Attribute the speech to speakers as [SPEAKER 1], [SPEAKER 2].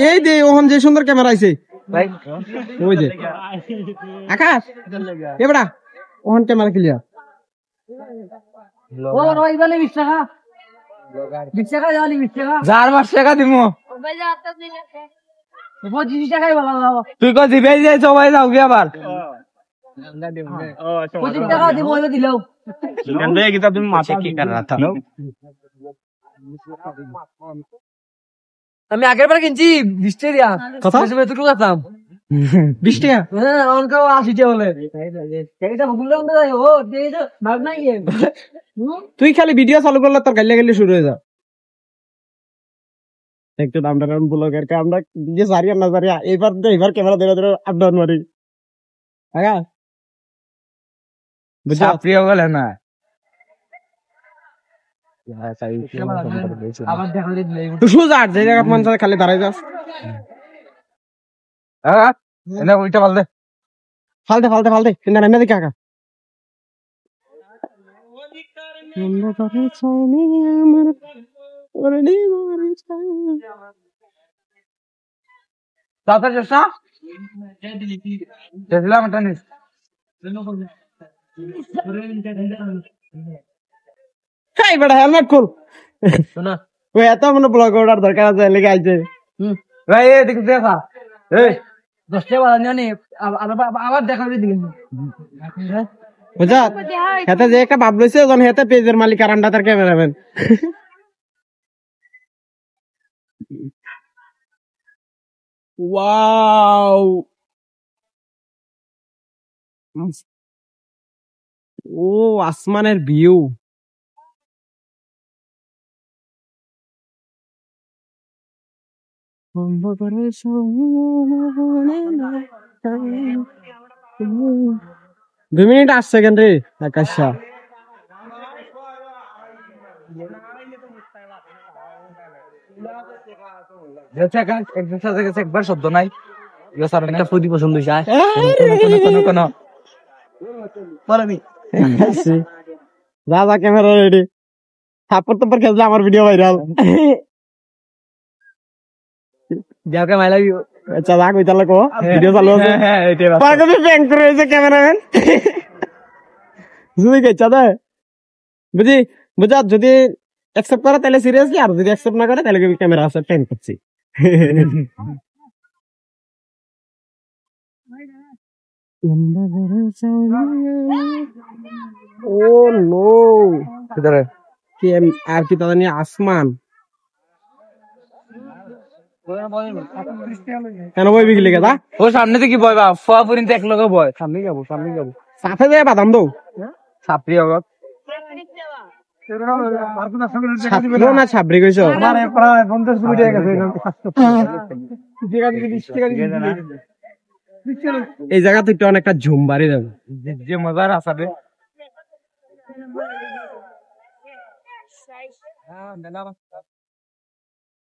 [SPEAKER 1] এই দে ওখান যে সুন্দর ক্যামেরা আইছে ওই যে আকাশ এবড়া ওখান ক্যামেরা ক্লিয়ার যার 5 টাকা দিমু তুই কো দিবে যে সবাই যাও কি আবার তুমি মাথা কি কর রাখা আমি আগের বার কিনছি 20 টাকা দিয়া কথা এতটুকু কাটলাম 20 টাকা হ্যাঁ অনকে 80 টাকা বলে এইটা ভুললে অন্য যায় ও এইটা ভাগ নাই তুই খালি ভিডিও চালু করলে তোর গালি গালি শুরু হয়ে যা একটু নামটা কারণ ব্লগের কে আমরা যে সারিয়া না সারিয়া এবার ক্যামেরা ধরে ধরে আপ ডাউন মারি আগা বুঝা প্রিয় বলে না আবার দেখা দিলে তুই সুজা যে জায়গা মন সাথে খালি দাঁড়াই যাস এনে উল্টা ফালতে কিনা না দেখি কাকা তাড়াতাড়ি যাস না দেখলাম এটা নিস এই বড় হেলমেট খুল শোনা ওই এত মনে ব্লগ অর্ডার দরকার আছে লেগে আইছে ভাই এই দেখ দেখা এই 10 টাকা বাড়ানি নি আবার দেখা দিই দিন বুঝা হেতে যে একটা ভাব লইছে জন হেতে পেজের মালিক আর আন্ডা তার ক্যামেরাম্যান ওয়াও ও আসমানের ভিউ দুই মিনিট 8 সেকেন্ড রে আকাশা একবার শব্দ নাই একটা ফুটি পছন্দ হয়েছে যা ক্যামেরা রেডি থাপ্পড় তো খেলছে আমার ভিডিও ভাইরাল যাকে মাই লাভ ইউ আচ্ছা রাখ ওই তাহলে কো ভিডিও চালু আছে হ্যাঁ এটাই বাস পাগলে ব্যাংক করে হইছে ক্যামেরাম্যান জুই কে চাদা বুঝা যদি অ্যাকসেপ্ট করে তাহলে সিরিয়াসলি আর যদি অ্যাকসেপ্ট না করে তাহলে ক্যামেরা আছে টেন করছি ও নো इधर কি আর কি তাহলে আসমান কেন বই বিগলে গেদা ও সামনে থেকে বয় বা ফুয়া পুরিন এক লগে বয় সামনে যাবো সাফে যায় বাদাম দাও সাপরি হবে না ছাবরি কইছো আমারে প্রায় 50 কোটি টাকা গেছে জায়গা থেকে 20 টাকা এই জায়গা থেকে অনেকটা ঝুম বাড়ি যাবে যে মজার আসাবে হ্যাঁ